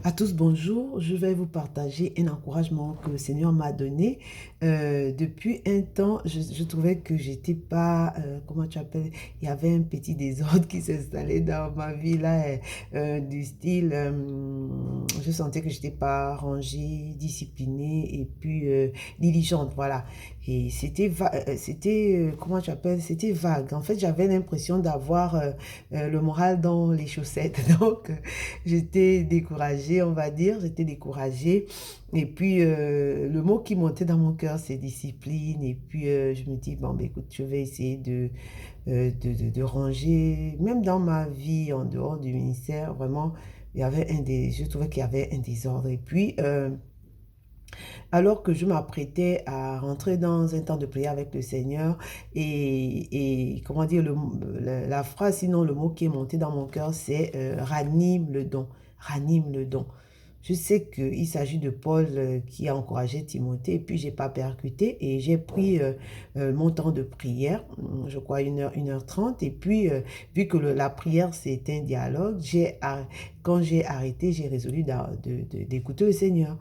À tous, bonjour. Je vais vous partager un encouragement que le Seigneur m'a donné. Depuis un temps, je trouvais que j'étais pas, comment tu appelles, il y avait un petit désordre qui s'installait dans ma vie là, du style, je sentais que j'étais pas rangée, disciplinée et puis diligente, voilà. Et c'était, comment tu appelles, c'était vague. En fait, j'avais l'impression d'avoir le moral dans les chaussettes. Donc, j'étais découragée, on va dire, j'étais découragée. Et puis, le mot qui montait dans mon cœur, c'est discipline. Et puis, je me dis, bon, ben, écoute, je vais essayer de ranger, même dans ma vie, en dehors du ministère, vraiment, je trouvais qu'il y avait un désordre. Et puis, alors que je m'apprêtais à rentrer dans un temps de prière avec le Seigneur, et comment dire, la phrase, sinon le mot qui est monté dans mon cœur, c'est ranime le don, ranime le don. Je sais qu'il s'agit de Paul qui a encouragé Timothée, et puis j'ai pas percuté, et j'ai pris mon temps de prière, je crois 1 heure 30, et puis vu que la prière c'est un dialogue, quand j'ai arrêté, j'ai résolu d'écouter le Seigneur.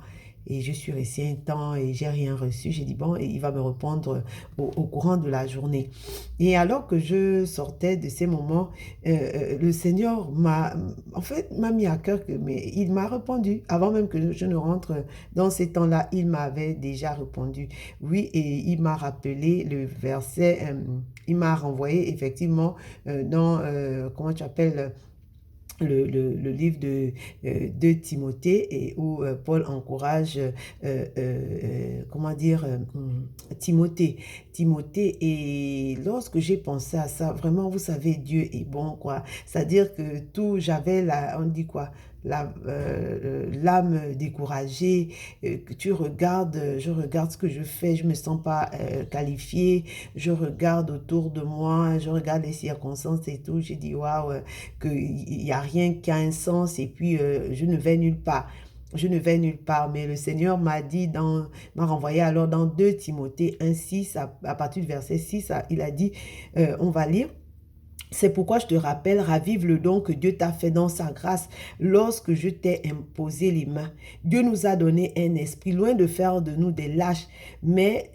Et je suis restée un temps et j'ai rien reçu. J'ai dit, bon, il va me répondre au courant de la journée. Et alors que je sortais de ces moments, le Seigneur en fait, m'a mis à cœur mais il m'a répondu. Avant même que je ne rentre dans ces temps-là, il m'avait déjà répondu. Oui, et il m'a rappelé le verset, il m'a renvoyé effectivement dans, comment tu appelles, le livre de Timothée, et où Paul encourage, comment dire, Timothée. Timothée, et lorsque j'ai pensé à ça, vraiment, vous savez, Dieu est bon, quoi. C'est-à-dire que tout, j'avais on dit quoi, l'âme découragée, que tu regardes, je regarde ce que je fais, je me sens pas qualifiée, je regarde autour de moi, je regarde les circonstances et tout, j'ai dit, waouh, qu'il n'y a rien qui a un sens, et puis je ne vais nulle part. Je ne vais nulle part, mais le Seigneur m'a renvoyé alors dans 2 Timothée 1,6, à partir du verset 6, il a dit, on va lire. C'est pourquoi je te rappelle, ravive le don que Dieu t'a fait dans sa grâce lorsque je t'ai imposé les mains. Dieu nous a donné un esprit, loin de faire de nous des lâches, mais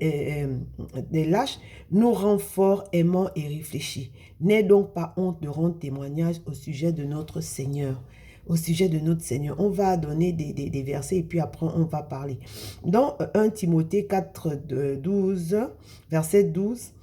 des lâches, nous rend forts, aimants et réfléchis. N'aie donc pas honte de rendre témoignage au sujet de notre Seigneur. Au sujet de notre Seigneur. On va donner des versets et puis après on va parler. Dans 1 Timothée 4, 12, verset 12,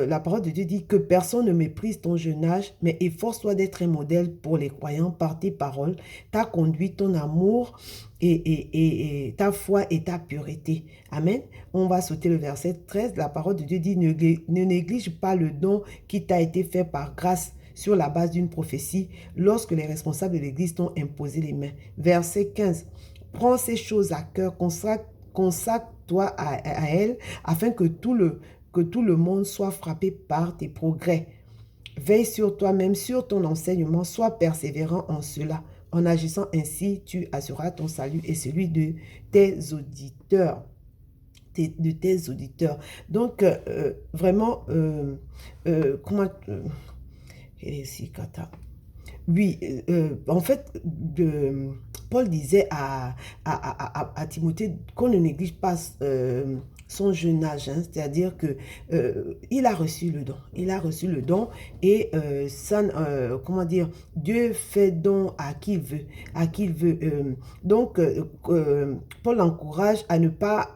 la parole de Dieu dit que personne ne méprise ton jeune âge, mais efforce-toi d'être un modèle pour les croyants par tes paroles, ta conduite, ton amour et ta foi et ta pureté. Amen. On va sauter le verset 13. La parole de Dieu dit, ne néglige pas le don qui t'a été fait par grâce sur la base d'une prophétie lorsque les responsables de l'Église t'ont imposé les mains. Verset 15. Prends ces choses à cœur, consacre-toi à elles, afin que tout le monde soit frappé par tes progrès. Veille sur toi-même, sur ton enseignement, sois persévérant en cela. En agissant ainsi, tu assureras ton salut et celui de tes auditeurs. De tes auditeurs. Donc, vraiment, comment... oui, en fait, Paul disait à Timothée qu'on ne néglige pas son jeune âge, hein, c'est-à-dire que il a reçu le don, il a reçu le don, et ça, comment dire, Dieu fait don à qui il veut, à qui il veut. Donc, Paul encourage à ne pas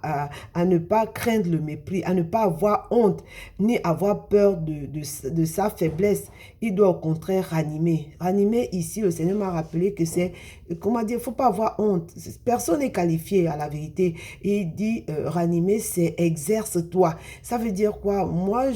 craindre le mépris, à ne pas avoir honte, ni avoir peur de sa faiblesse. Il doit au contraire ranimer. Ranimer ici, le Seigneur m'a rappelé que c'est, comment dire, il ne faut pas avoir honte. Personne n'est qualifié à la vérité. Et il dit, ranimer, c'est exerce-toi. Ça veut dire quoi? Moi,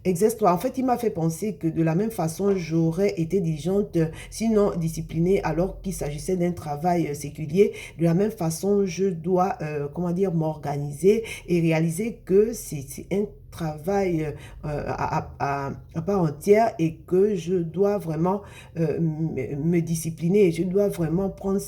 exerce-toi. En fait, il m'a fait penser que de la même façon, j'aurais été diligente, sinon disciplinée, alors qu'il s'agissait d'un travail séculier. De la même façon, je dois, comment dire, m'organiser et réaliser que c'est un travail à part entière, et que je dois vraiment me discipliner. Je dois vraiment prendre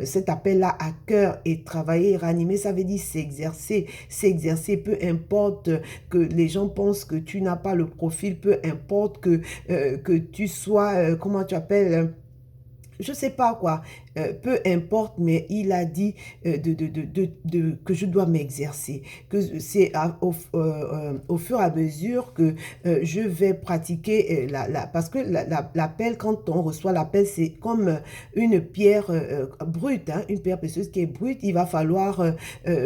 cet appel-là à cœur et travailler, ranimer. Ça veut dire s'exercer, peu importe que les gens pensent que tu n'as pas le profil, peu importe que tu sois, comment tu appelles, je sais pas quoi, peu importe, mais il a dit que je dois m'exercer, que c'est au fur et à mesure que je vais pratiquer, parce que l'appel, quand on reçoit l'appel, c'est comme une pierre brute, hein, une pierre précieuse qui est brute, il va falloir,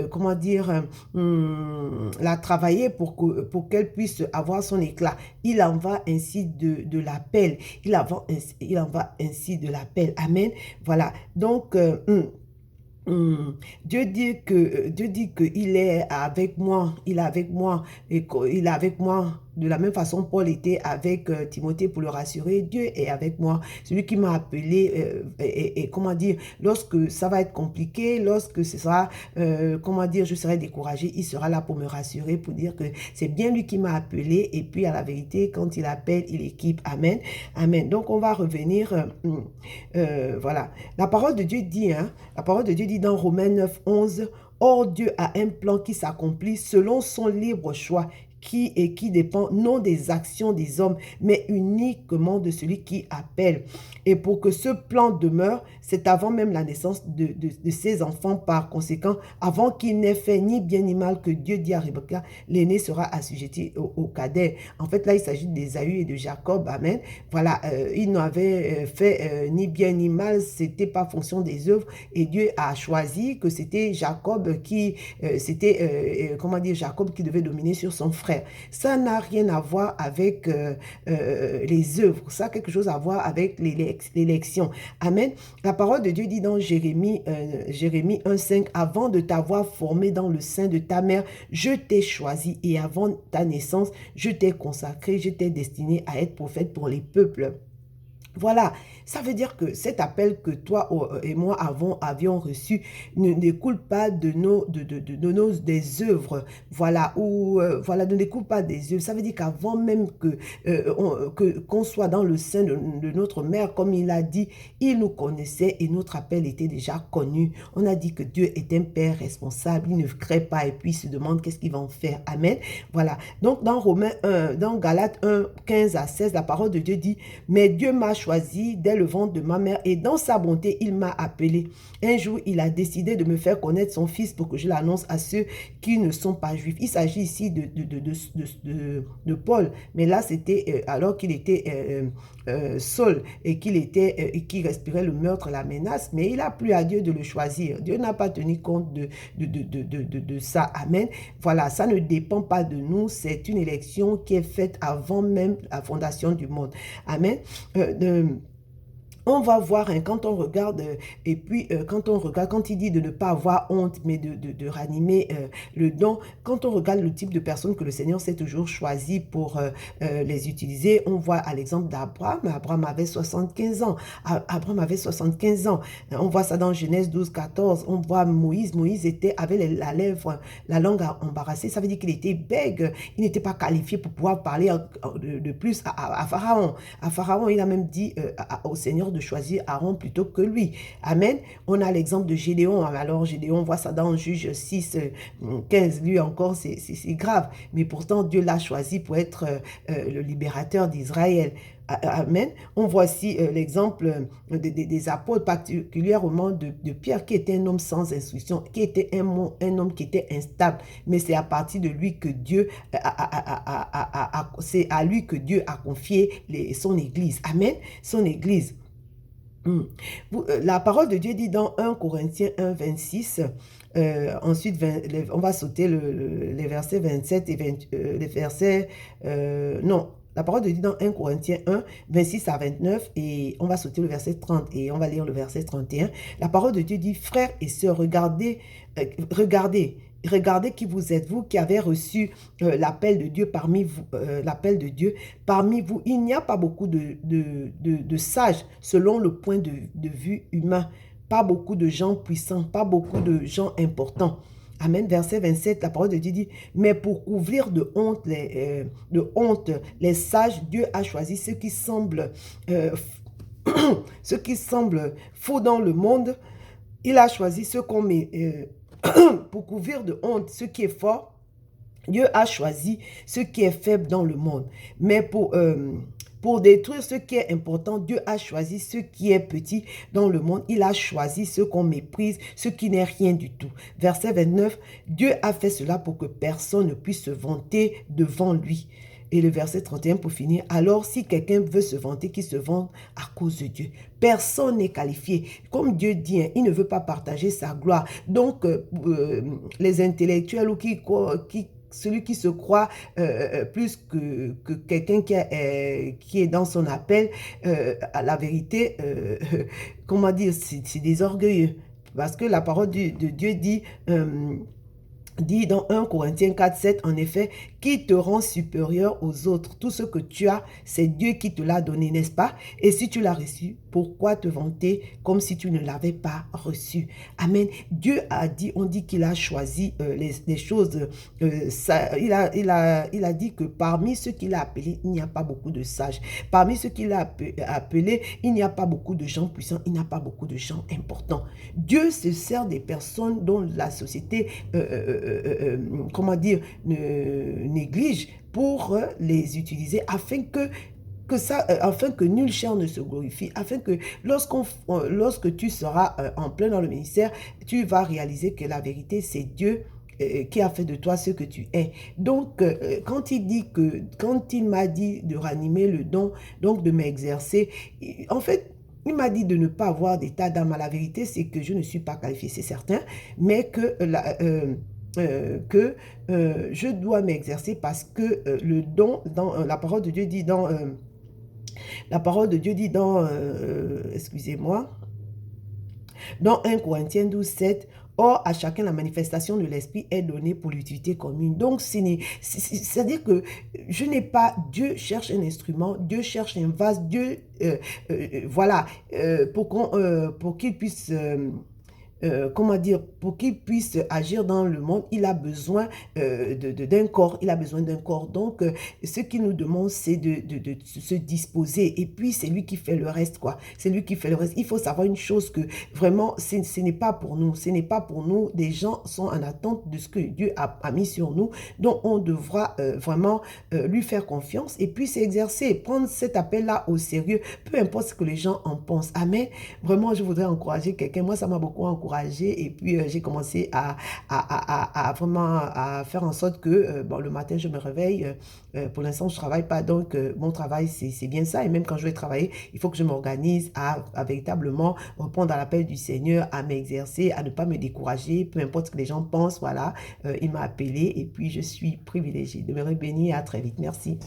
comment dire, la travailler pour qu'elle puisse avoir son éclat. Il en va ainsi de l'appel. Il en va ainsi de l'appel. Amen. Voilà. Donc, Dieu dit qu'il est avec moi, il est avec moi, et il est avec moi. De la même façon, Paul était avec Timothée pour le rassurer. Dieu est avec moi. Celui qui m'a appelé, et comment dire, lorsque ça va être compliqué, lorsque ce sera, comment dire, je serai découragé, il sera là pour me rassurer, pour dire que c'est bien lui qui m'a appelé. Et puis, à la vérité, quand il appelle, il équipe. Amen. Amen. Donc, on va revenir, voilà. La parole de Dieu dit, hein, la parole de Dieu dit dans Romains 9, 11, or Dieu a un plan qui s'accomplit selon son libre choix, qui dépend non des actions des hommes, mais uniquement de celui qui appelle. Et pour que ce plan demeure, c'est avant même la naissance de ses enfants. Par conséquent, avant qu'il n'ait fait ni bien ni mal, que Dieu dit à Rebecca, l'aîné sera assujetti au cadet. En fait, là, il s'agit d'Ésaü et de Jacob. Amen. Voilà, ils n'avaient fait ni bien ni mal, c'était pas fonction des œuvres. Et Dieu a choisi que c'était Jacob qui, comment dire, Jacob qui devait dominer sur son frère. Ça n'a rien à voir avec les œuvres. Ça a quelque chose à voir avec l'élection. Amen. La parole de Dieu dit dans Jérémie 1,5, avant de t'avoir formé dans le sein de ta mère, je t'ai choisi et avant ta naissance, je t'ai consacré, je t'ai destiné à être prophète pour les peuples. Voilà, ça veut dire que cet appel que toi et moi avions reçu ne découle pas des œuvres, voilà, voilà, ne découle pas des œuvres. Ça veut dire qu'avant même qu'on soit dans le sein de notre mère, comme il a dit, il nous connaissait et notre appel était déjà connu. On a dit que Dieu est un Père responsable, il ne crée pas et puis il se demande qu'est-ce qu'il va en faire. Amen. Voilà, donc dans Galates 1, 15 à 16, la parole de Dieu dit, mais Dieu m'a choisi dès le ventre de ma mère et dans sa bonté, il m'a appelé. Un jour, il a décidé de me faire connaître son fils pour que je l'annonce à ceux qui ne sont pas juifs. Il s'agit ici de Paul, mais là, c'était alors qu'il était Saul et qui respirait le meurtre, la menace, mais il a plu à Dieu de le choisir. Dieu n'a pas tenu compte de ça. Amen. Voilà, ça ne dépend pas de nous. C'est une élection qui est faite avant même la fondation du monde. Amen. On va voir, hein, quand on regarde, et puis quand on regarde, quand il dit de ne pas avoir honte, mais de ranimer le don, quand on regarde le type de personnes que le Seigneur s'est toujours choisi pour les utiliser, on voit à l'exemple d'Abraham. Abraham avait 75 ans. Abraham avait 75 ans. On voit ça dans Genèse 12, 14. On voit Moïse. Moïse avait la langue embarrassée. Ça veut dire qu'il était bègue. Il n'était pas qualifié pour pouvoir parler de plus à Pharaon. À Pharaon, il a même dit au Seigneur de choisir Aaron plutôt que lui. Amen. On a l'exemple de Gédéon. Alors Gédéon, on voit ça dans Juge 6, 15. Lui encore, c'est grave. Mais pourtant, Dieu l'a choisi pour être le libérateur d'Israël. Amen. On voit ici l'exemple des apôtres, particulièrement de Pierre, qui était un homme sans instruction, qui était un homme qui était instable. Mais c'est à partir de lui que Dieu c'est à lui que Dieu a confié son église. Amen. Son église. La parole de Dieu dit dans 1 Corinthiens 1, 26, ensuite on va sauter les versets 27 et 20, les versets, non, la parole de Dieu dans 1 Corinthiens 1, 26 à 29, et on va sauter le verset 30 et on va lire le verset 31. La parole de Dieu dit, frères et sœurs, regardez qui vous êtes, vous qui avez reçu l'appel de Dieu parmi vous. Il n'y a pas beaucoup de sages selon le point de vue humain. Pas beaucoup de gens puissants, pas beaucoup de gens importants. Amen. Verset 27, la parole de Dieu dit, mais pour couvrir de honte les sages, Dieu a choisi ceux qui semblent faux dans le monde. Il a choisi ceux qu'on met pour couvrir de honte ce qui est fort. Dieu a choisi ce qui est faible dans le monde. Mais Pour détruire ce qui est important, Dieu a choisi ce qui est petit dans le monde. Il a choisi ce qu'on méprise, ce qui n'est rien du tout. Verset 29, Dieu a fait cela pour que personne ne puisse se vanter devant lui. Et le verset 31 pour finir, alors si quelqu'un veut se vanter, qu'il se vante à cause de Dieu. Personne n'est qualifié. Comme Dieu dit, hein, il ne veut pas partager sa gloire. Donc, les intellectuels ou celui qui se croit plus que quelqu'un qui est dans son appel, à la vérité, comment dire, c'est des orgueilleux. Parce que la parole de Dieu dit dans 1 Corinthiens 4, 7, en effet, qui te rend supérieur aux autres. Tout ce que tu as, c'est Dieu qui te l'a donné, n'est-ce pas? Et si tu l'as reçu, pourquoi te vanter comme si tu ne l'avais pas reçu? Amen. Dieu a dit, on dit qu'il a choisi les choses. Il a dit que parmi ceux qu'il a appelés, il n'y a pas beaucoup de sages. Parmi ceux qu'il a appelés, il n'y a pas beaucoup de gens puissants, il n'y a pas beaucoup de gens importants. Dieu se sert des personnes dont la société comment dire, néglige pour les utiliser afin que nulle chair ne se glorifie, afin que lorsque tu seras en plein dans le ministère, tu vas réaliser que la vérité, c'est Dieu qui a fait de toi ce que tu es. Donc, quand il m'a dit de ranimer le don, donc de m'exercer, en fait, il m'a dit de ne pas avoir d'état d'âme. La vérité, c'est que je ne suis pas qualifiée, c'est certain, mais que je dois m'exercer parce que le don, dans la parole de Dieu dit dans, excusez-moi, dans 1 Corinthiens 12, 7, or, à chacun, la manifestation de l'Esprit est donnée pour l'utilité commune. Donc, c'est-à-dire que je n'ai pas, Dieu cherche un instrument, Dieu cherche un vase, Dieu, voilà, pour qu'il puisse... comment dire, pour qu'il puisse agir dans le monde, il a besoin d'un corps, il a besoin d'un corps. Donc, ce qu'il nous demande, c'est de se disposer. Et puis, c'est lui qui fait le reste, quoi. C'est lui qui fait le reste. Il faut savoir une chose que vraiment, ce n'est pas pour nous. Ce n'est pas pour nous. Des gens sont en attente de ce que Dieu a mis sur nous. Donc, on devra vraiment lui faire confiance et puis s'exercer, prendre cet appel-là au sérieux, peu importe ce que les gens en pensent. Amen. Vraiment, je voudrais encourager quelqu'un. Moi, ça m'a beaucoup encouragé. Et puis j'ai commencé à vraiment à faire en sorte que bon, le matin je me réveille, pour l'instant je ne travaille pas, donc mon travail c'est bien ça, et même quand je vais travailler, il faut que je m'organise à véritablement répondre à l'appel du Seigneur, à m'exercer, à ne pas me décourager, peu importe ce que les gens pensent, voilà, il m'a appelé et puis je suis privilégiée. Demeurez bénis, à très vite, merci.